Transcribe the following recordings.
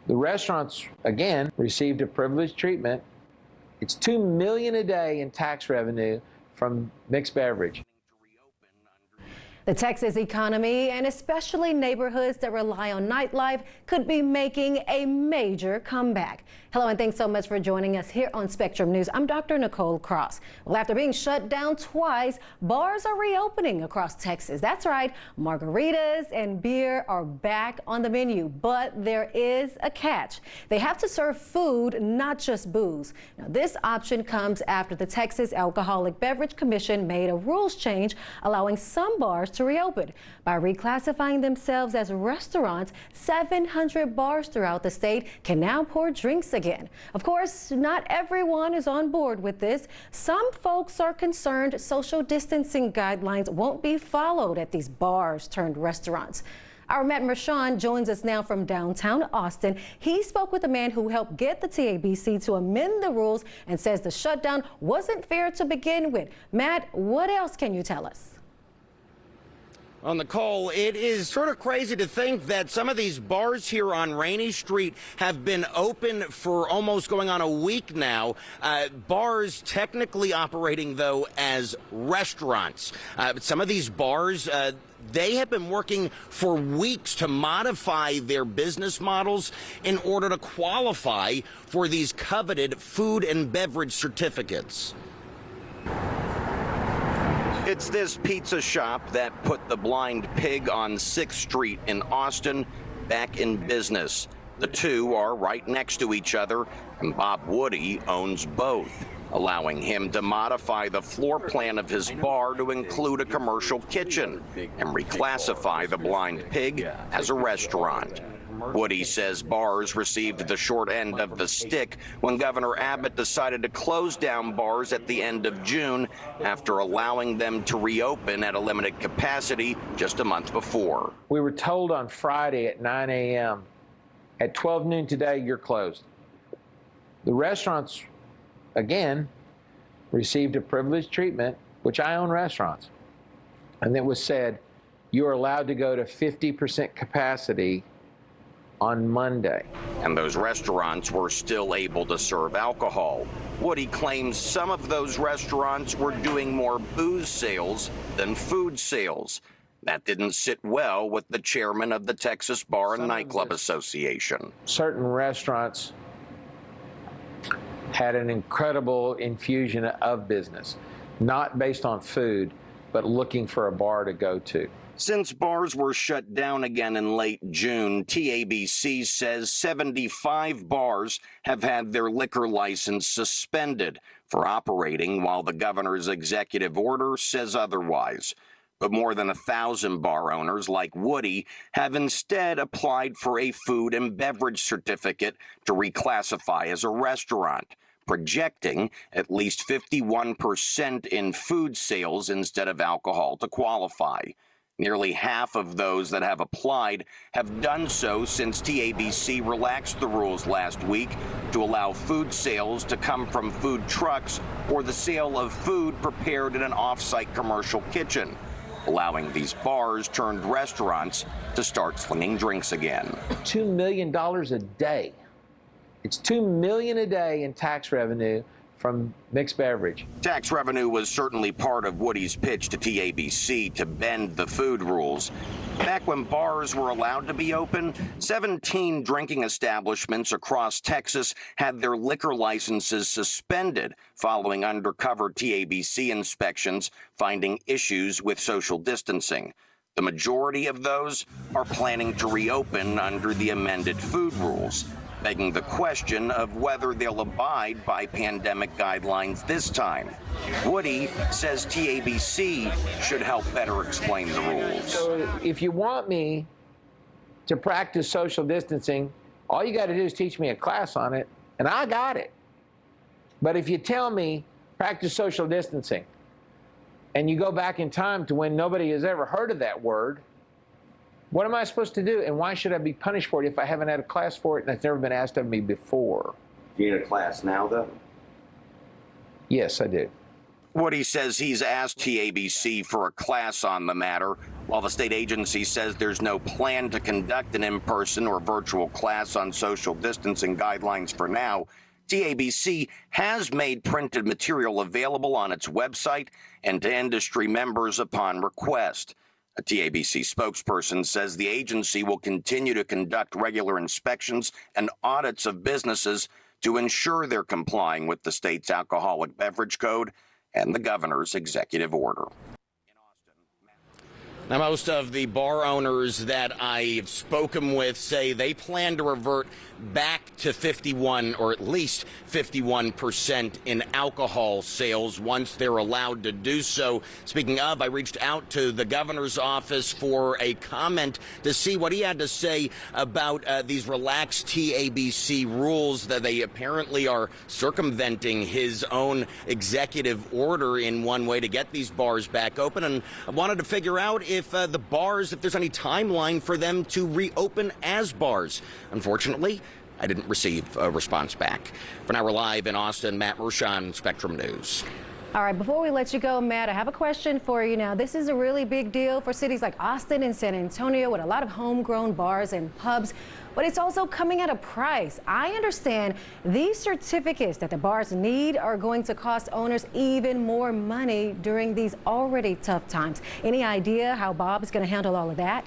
The restaurants, again, received a privileged treatment. It's $2 million a day in tax revenue from mixed beverage. The Texas economy, and especially neighborhoods that rely on nightlife, could be making a major comeback. Hello, and thanks so much for joining us here on Spectrum News. I'm Dr. Nicole Cross. Well, after being shut down twice, bars are reopening across Texas. That's right, margaritas and beer are back on the menu, but there is a catch. They have to serve food, not just booze. Now, this option comes after the Texas Alcoholic Beverage Commission made a rules change, allowing some bars to reopen. By reclassifying themselves as restaurants, 700 bars throughout the state can now pour drinks again. Of course, not everyone is on board with this. Some folks are concerned social distancing guidelines won't be followed at these bars turned restaurants. Our Matt Mershon joins us now from downtown Austin. He spoke with a man who helped get the TABC to amend the rules and says the shutdown wasn't fair to begin with. Matt, what else can you tell us? On Nicole, it is sort of crazy to think that some of these bars here on Rainey Street have been open for almost going on a week now. Bars technically operating, though, as restaurants. Some of these bars, they have been working for weeks to modify their business models in order to qualify for these coveted food and beverage certificates. It's this pizza shop that put the Blind Pig on 6th Street in Austin back in business. The two are right next to each other, and Bob Woody owns both, allowing him to modify the floor plan of his bar to include a commercial kitchen and reclassify the Blind Pig as a restaurant. Woody says bars received the short end of the stick when Governor Abbott decided to close down bars at the end of June after allowing them to reopen at a limited capacity just a month before. We were told on Friday at 9 a.m., at 12 noon today, you're closed. The restaurants, again, received a privileged treatment, which I own restaurants. And it was said, you are allowed to go to 50% capacity on Monday. And those restaurants were still able to serve alcohol. Woody claims some of those restaurants were doing more booze sales than food sales. That didn't sit well with the chairman of the Texas Bar and Nightclub Association. Certain restaurants had an incredible infusion of business, not based on food, but looking for a bar to go to. Since bars were shut down again in late June, TABC says 75 bars have had their liquor license suspended for operating while the governor's executive order says otherwise. But more than 1,000 bar owners like Woody have instead applied for a food and beverage certificate to reclassify as a restaurant, projecting at least 51% in food sales instead of alcohol to qualify. Nearly half of those that have applied have done so since TABC relaxed the rules last week to allow food sales to come from food trucks or the sale of food prepared in an off-site commercial kitchen, allowing these bars turned restaurants to start slinging drinks again. $2 million a day. It's $2 million a day in tax revenue from mixed beverage. Tax revenue was certainly part of Woody's pitch to TABC to bend the food rules. Back when bars were allowed to be open, 17 drinking establishments across Texas had their liquor licenses suspended following undercover TABC inspections finding issues with social distancing. The majority of those are planning to reopen under the amended food rules, begging the question of whether they'll abide by pandemic guidelines this time. Woody says TABC should help better explain the rules. So if you want me to practice social distancing, all you got to do is teach me a class on it, and I got it. But if you tell me practice social distancing, and you go back in time to when nobody has ever heard of that word, what am I supposed to do, and why should I be punished for it if I haven't had a class for it and it's never been asked of me before? Do you need a class now, though? Yes, I do. Woody says he's asked TABC for a class on the matter. While the state agency says there's no plan to conduct an in-person or virtual class on social distancing guidelines for now, TABC has made printed material available on its website and to industry members upon request. A TABC spokesperson says the agency will continue to conduct regular inspections and audits of businesses to ensure they're complying with the state's alcoholic beverage code and the governor's executive order. Now, most of the bar owners that I've spoken with say they plan to revert back to 51 or at least 51% in alcohol sales once they're allowed to do so. Speaking of, I reached out to the governor's office for a comment to see what he had to say about these relaxed TABC rules that they apparently are circumventing his own executive order in one way to get these bars back open. And I wanted to figure out if the bars, if there's any timeline for them to reopen as bars. Unfortunately, I didn't receive a response back. For now, we're live in Austin. Matt Mershon, Spectrum News. All right, before we let you go, Matt, I have a question for you now. This is a really big deal for cities like Austin and San Antonio with a lot of homegrown bars and pubs, but it's also coming at a price. I understand these certificates that the bars need are going to cost owners even more money during these already tough times. Any idea how Bob is going to handle all of that?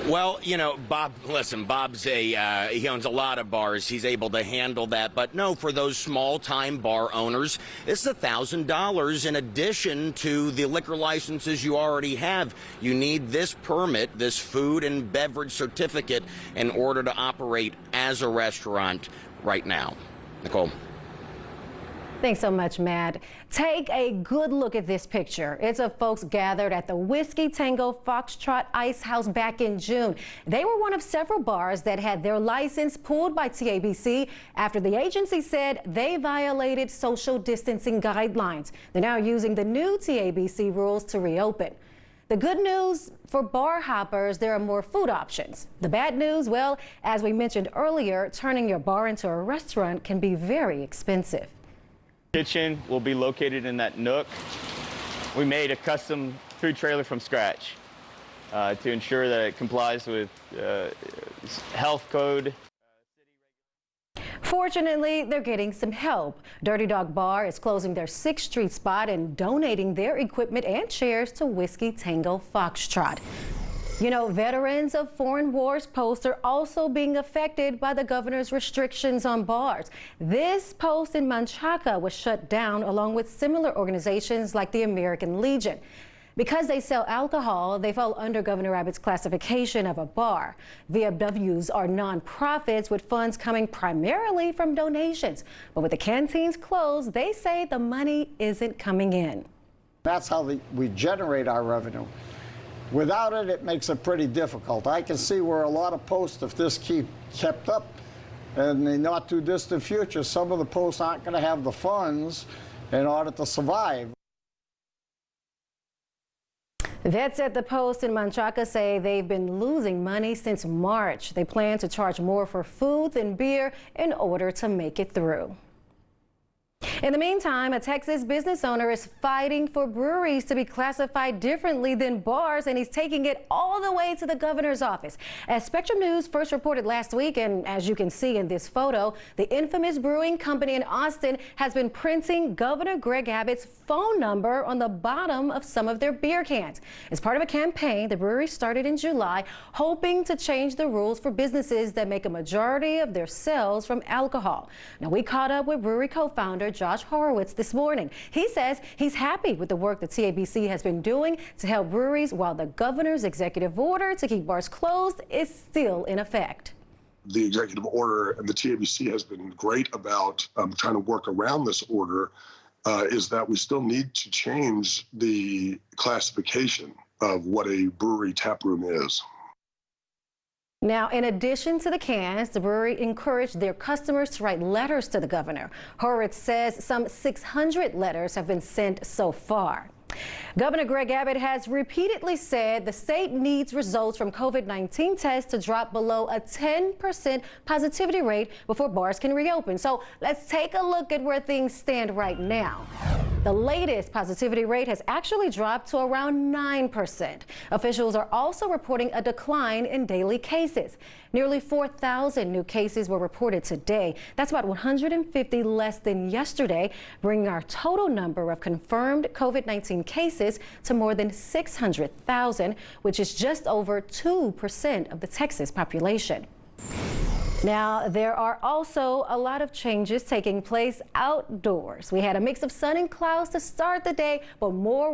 Well, you know, Bob's he owns a lot of bars. He's able to handle that. But no, for those small-time bar owners, it's $1,000 in addition to the liquor licenses you already have. You need this permit, this food and beverage certificate, in order to operate as a restaurant right now. Nicole. Thanks so much, Matt. Take a good look at this picture. It's of folks gathered at the Whiskey Tango Foxtrot Ice House back in June. They were one of several bars that had their license pulled by TABC after the agency said they violated social distancing guidelines. They're now using the new TABC rules to reopen. The good news for bar hoppers, there are more food options. The bad news, well, as we mentioned earlier, turning your bar into a restaurant can be very expensive. Kitchen will be located in that nook. We made a custom food trailer from scratch to ensure that it complies with health code. Fortunately, they're getting some help. Dirty Dog Bar is closing their 6th Street spot and donating their equipment and chairs to Whiskey Tango Foxtrot. You know, veterans of foreign wars posts are also being affected by the governor's restrictions on bars. This post in Menchaca was shut down along with similar organizations like the American Legion. Because they sell alcohol, they fall under Governor Abbott's classification of a bar. VFWs are nonprofits with funds coming primarily from donations. But with the canteens closed, they say the money isn't coming in. That's how we generate our revenue. Without it, it makes it pretty difficult. I can see where a lot of posts, if this kept up in the not too distant future, some of the posts aren't going to have the funds in order to survive. Vets at the post in Menchaca say they've been losing money since March. They plan to charge more for food than beer in order to make it through. In the meantime, a Texas business owner is fighting for breweries to be classified differently than bars, and he's taking it all the way to the governor's office. As Spectrum News first reported last week, and as you can see in this photo, the infamous brewing company in Austin has been printing Governor Greg Abbott's phone number on the bottom of some of their beer cans. As part of a campaign, the brewery started in July, hoping to change the rules for businesses that make a majority of their sales from alcohol. Now, we caught up with brewery co-founder Josh Horowitz this morning. He says he's happy with the work the TABC has been doing to help breweries while the governor's executive order to keep bars closed is still in effect. The executive order and the TABC has been great about trying to work around this order, is that we still need to change the classification of what a brewery tap room is. Now, in addition to the cans, the brewery encouraged their customers to write letters to the governor. Horowitz says some 600 letters have been sent so far. Governor Greg Abbott has repeatedly said the state needs results from COVID-19 tests to drop below a 10% positivity rate before bars can reopen. So let's take a look at where things stand right now. The latest positivity rate has actually dropped to around 9%. Officials are also reporting a decline in daily cases. Nearly 4,000 new cases were reported today. That's about 150 less than yesterday, bringing our total number of confirmed COVID-19 cases to more than 600,000, which is just over 2% of the Texas population. Now, there are also a lot of changes taking place outdoors. We had a mix of sun and clouds to start the day, but more